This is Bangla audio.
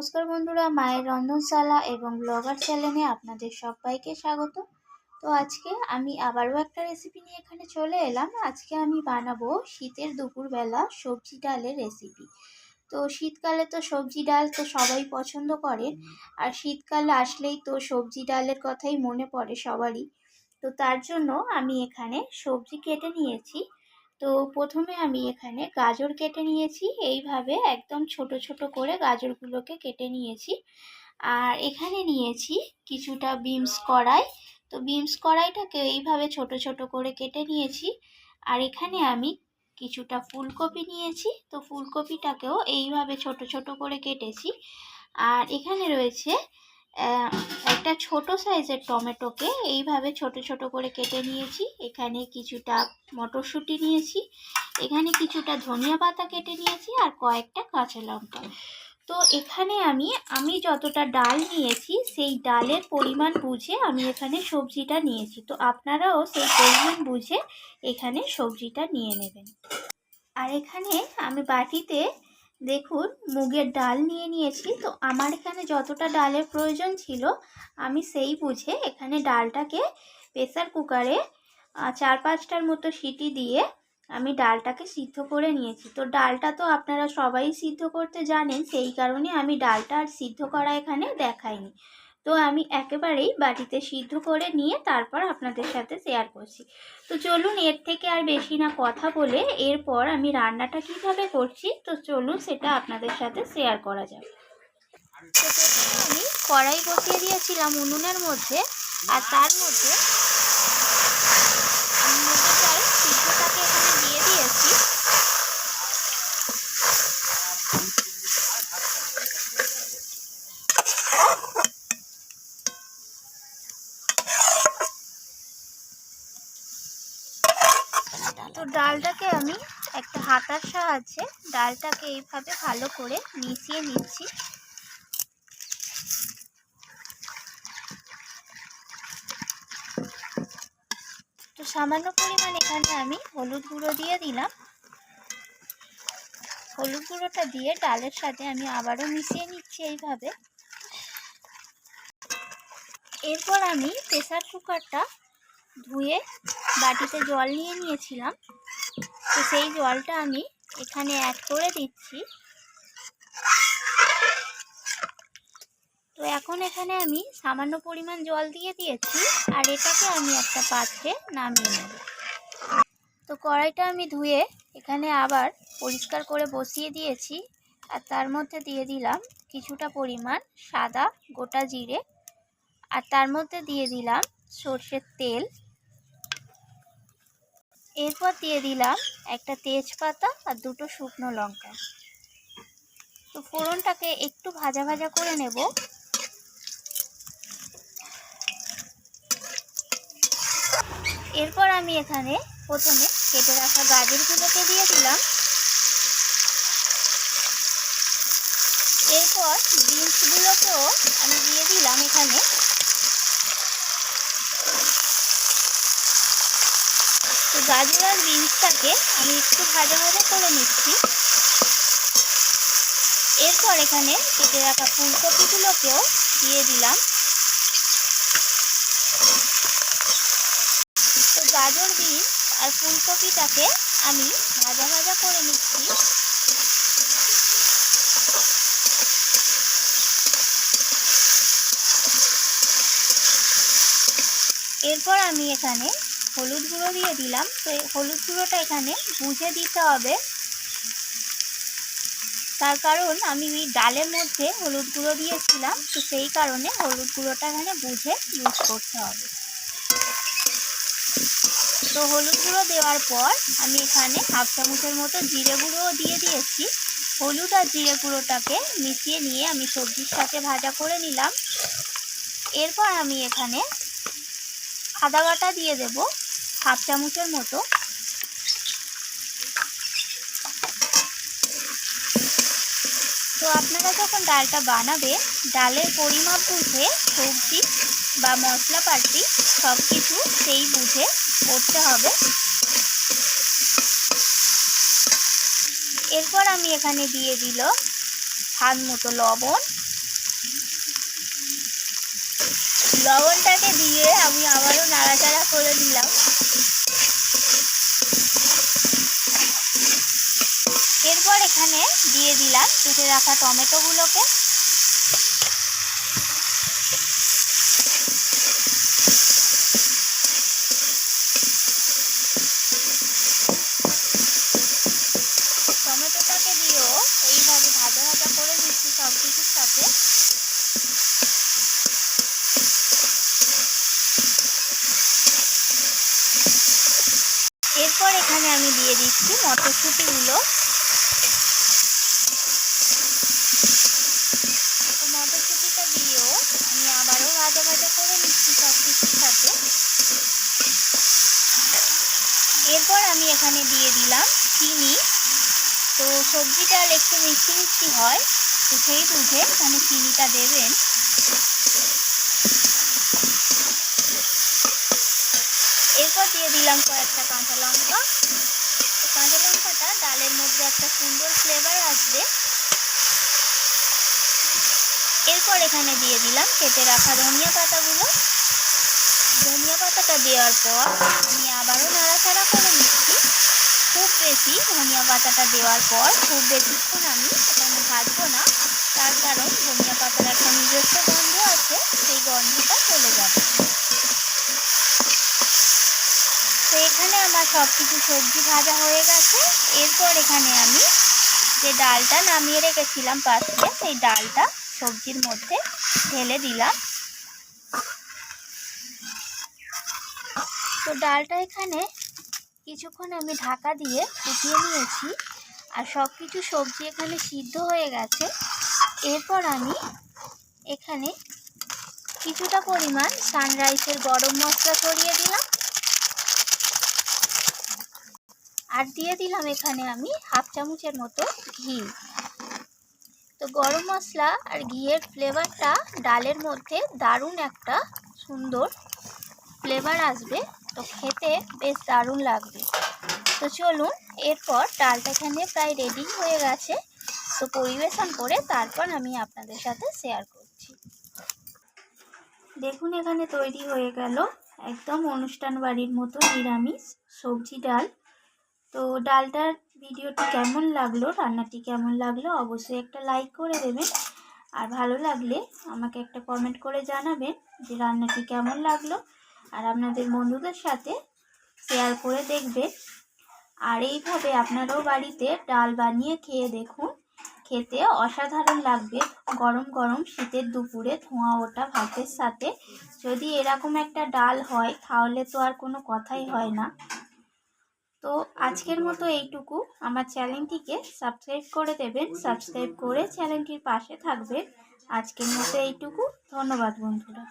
নমস্কার বন্ধুরা, মায়ের রন্ধনশালা এবং ব্লগার চ্যানেলে আপনাদের সবাইকে স্বাগত। তো আজকে আমি আবারও একটা রেসিপি নিয়ে এখানে চলে এলাম। আজকে আমি বানাবো শীতের দুপুরবেলা সবজি ডালের রেসিপি। তো শীতকালে তো সবজি ডাল তো সবাই পছন্দ করেন, আর শীতকাল আসলেই তো সবজি ডালের কথাই মনে পড়ে সবারই। তো তার জন্য আমি এখানে সবজি কেটে নিয়েছি। তো প্রথমে আমি এখানে গাজর কেটে নিয়েছি, এইভাবে একদম ছোট ছোট করে গাজরগুলোকে কেটে নিয়েছি। আর এখানে নিয়েছি কিছুটা বিনস কড়াই। তো বিনস কড়াইটাকে এইভাবে ছোট ছোট করে কেটে নিয়েছি। আর এখানে আমি কিছুটা ফুলকপি নিয়েছি, তো ফুলকপিটাকেও এইভাবে ছোট ছোট করে কেটেছি। আর এখানে রয়েছে একটা ছোট সাইজের টমেটোকে এইভাবে ছোট ছোট করে কেটে নিয়েছি। এখানে কিছুটা মটরশুঁটি নিয়েছি, এখানে কিছুটা ধনিয়া পাতা কেটে নিয়েছি, আর কয়েকটা কাঁচা লঙ্কা। তো এখানে আমি যতটা ডাল নিয়েছি সেই ডালের পরিমাণ বুঝে আমি এখানে সবজিটা নিয়েছি। তো আপনারাও সেই পরিমাণ বুঝে এখানে সবজিটা নিয়ে নেবেন। আর এখানে আমি বাটিতে দেখুন মুগের ডাল নিয়ে নিয়েছি। তো আমার এখানে যতটা ডালের প্রয়োজন ছিল আমি সেই বুঝে এখানে ডালটাকে প্রেসার কুকারে 4-5টার মতো সিটি দিয়ে আমি ডালটাকে সিদ্ধ করে নিয়েছি। তো ডালটা তো আপনারা সবাই সিদ্ধ করতে জানেন, সেই কারণে আমি ডালটা আর সিদ্ধ করা এখানে দেখাইনি। তো আমি একেবারেই বাটিতে সিদ্ধ করে নিয়ে তারপর আপনাদের সাথে শেয়ার করছি। তো চলুন এর থেকে আর বেশি না কথা বলে এরপর আমি রান্নাটা কিভাবে করছি তো চলুন সেটা আপনাদের সাথে শেয়ার করা যাক। তো প্রথমে আমি কড়াই বসিয়ে দিয়েছিলাম উনুনের মধ্যে, আর তার মধ্যে আমি মুগের ডাল সিদ্ধটাকে এখানে দিয়ে দিয়েছি। তো ডালটাকে আমি একটা হাতার সাহায্যে ডালটাকে এইভাবে ভালো করে মিশিয়ে নিচ্ছি। তো সামান্য পরিমাণ এখানে আমি হলুদ গুঁড়ো দিয়ে দিলাম। হলুদ গুঁড়োটা দিয়ে ডালের সাথে আমি আবারও মিশিয়ে নিচ্ছি এইভাবে। এরপর আমি প্রেসার কুকারটা ধুয়ে বাটিতে জল নিয়ে নিয়েছিলাম, তো সেই জলটা আমি এখানে অ্যাড করে দিচ্ছি। তো এখন এখানে আমি সামান্য পরিমাণ জল দিয়ে দিয়েছি, আর এটাকে আমি একটা পাত্রে নামিয়ে নেব। তো কড়াইটা আমি ধুয়ে এখানে আবার পরিষ্কার করে বসিয়ে দিয়েছি, আর তার মধ্যে দিয়ে দিলাম কিছুটা পরিমাণ সাদা গোটা জিরে, আর তার মধ্যে দিয়ে দিলাম সর্ষের তেল। এরপর দিয়ে দিলাম একটা তেজপাতা আর দুটো শুকনো লঙ্কা। তো ফোড়নটাকে একটু ভাজা ভাজা করে নেব। এরপর আমি এখানে প্রথমে কেটে রাখা গাজরগুলোকে দিয়ে দিলাম। এরপর বিনসগুলোকেও আমি দিয়ে দিলাম এখানে। তো গাজর আর বিনসটাকে আমি একটু ভাজা ভাজা করে নিচ্ছি। এরপর এখানে কেটে রাখা ফুলকপিগুলোকেও দিয়ে দিলাম। তো গাজর বিনস আর ফুলকপিটাকে আমি ভাজা ভাজা করে নিচ্ছি। এরপর আমি এখানে হলুদ গুঁড়ো দিয়ে দিলাম। তো হলুদ গুঁড়োটা এখানে বুঝে দিতে হবে, তার কারণ আমি ডালের মধ্যে হলুদ গুঁড়ো দিয়েছিলাম, তো সেই কারণে হলুদ গুঁড়োটা এখানে বুঝে ইউজ করতে হবে। তো হলুদ গুঁড়ো দেওয়ার পর আমি এখানে 1/2 চামচের মতো জিরে গুঁড়োও দিয়ে দিয়েছি। হলুদ আর জিরে গুঁড়োটাকে মিশিয়ে নিয়ে আমি সবজির সাথে ভাজা করে নিলাম। এরপর আমি এখানে আদা বাটা দিয়ে দেব 1/2 চামচের মতো। তো আপনারা যখন ডালটা বানাবেন ডালের পরিমাপ বুঝে সবজি বা মশলাপাতি সব কিছু সেই বুঝে করতে হবে। এরপর আমি এখানে দিয়ে দিল স্বাদ মতো লবণ, লবণটাকে দিয়ে আমি আবারও নাড়াচাড়া করে দিলাম। এরপর এখানে দিয়ে দিলাম কেটে রাখা টমেটোগুলোকে। টমেটোটাকে দিয়েও এইভাবে ভাজা ভাজা করে নিচ্ছি সব কিছুর সাথে। এরপর এখানে আমি দিয়ে দিচ্ছি মটরশুঁটিগুলো। তো মটরশুঁটিটা দিয়েও আমি আবারও ভাজা ভাজা করে নিচ্ছি সব কিছুর সাথে। এরপর আমি এখানে দিয়ে দিলাম চিনি। তো সবজি ডাল একটু মিষ্টি মিষ্টি হয়, তো সেই বুঝে এখানে চিনিটা দেবেন। এরপর দিয়ে দিলাম কয়েকটা কাঁচা লঙ্কা। তো কাঁচা লঙ্কাটা ডালের মধ্যে একটা সুন্দর ফ্লেভার আসবে। এরপর এখানে দিয়ে দিলাম কেটে রাখা ধনিয়া পাতাগুলো। ধনিয়া পাতাটা দেওয়ার পর আমি আবারও নাড়াচাড়া করে নিচ্ছি। খুব বেশি ধনিয়া পাতাটা দেওয়ার পর খুব বেশিক্ষণ আমি এখানে ভাজবো না, তার কারণ ধনিয়া পাতার একটা নিজস্ব গন্ধ আছে, সেই গন্ধটা চলে যাবে। তো এখানে আমার সব কিছু সবজি ভাজা হয়ে গেছে। এরপর এখানে আমি যে ডালটা নামিয়ে রেখেছিলাম পাশে, সেই ডালটা সবজির মধ্যে ঢেলে দিলাম। তো ডালটা এখানে কিছুক্ষণ আমি ঢাকা দিয়ে ফুটিয়ে নিয়েছি, আর সব কিছু সবজি এখানে সিদ্ধ হয়ে গেছে। এরপর আমি এখানে কিছুটা পরিমাণ সানরাইসের গরম মশলা ছড়িয়ে দিলাম, আর দিয়ে দিলাম এখানে আমি হাফ চামচের মতো ঘি। তো গরম মশলা আর ঘিয়ের ফ্লেভারটা ডালের মধ্যে দারুণ একটা সুন্দর ফ্লেভার আসবে, তো খেতে বেশ দারুণ লাগবে। তো চলুন, এরপর ডালটা এখানে প্রায় রেডি হয়ে গেছে। তো পরিবেশন করে তারপর আমি আপনাদের সাথে শেয়ার করছি। দেখুন এখানে তৈরি হয়ে গেল একদম অনুষ্ঠান বাড়ির মতো নিরামিষ সবজি ডাল। তো ডালটার ভিডিওটি কেমন লাগলো, রান্নাটি কেমন লাগলো অবশ্যই একটা লাইক করে দেবেন, আর ভালো লাগলে আমাকে একটা কমেন্ট করে জানাবেন যে রান্নাটি কেমন লাগলো, আর আপনাদের বন্ধুদের সাথে শেয়ার করে দেখবেন। আর এইভাবে আপনারাও বাড়িতে ডাল বানিয়ে খেয়ে দেখুন, খেতে অসাধারণ লাগবে। গরম গরম শীতের দুপুরে ধোঁয়া ওঠা ভাতের সাথে যদি এরকম একটা ডাল হয় তাহলে তো আর কোনো কথাই হয় না। তো আজকের মতো এইটুকু। আমার চ্যানেলটিকে সাবস্ক্রাইব করে দেবেন, সাবস্ক্রাইব করে চ্যানেলটির পাশে থাকবেন। আজকের মতো এইটুকু। ধন্যবাদ বন্ধুরা।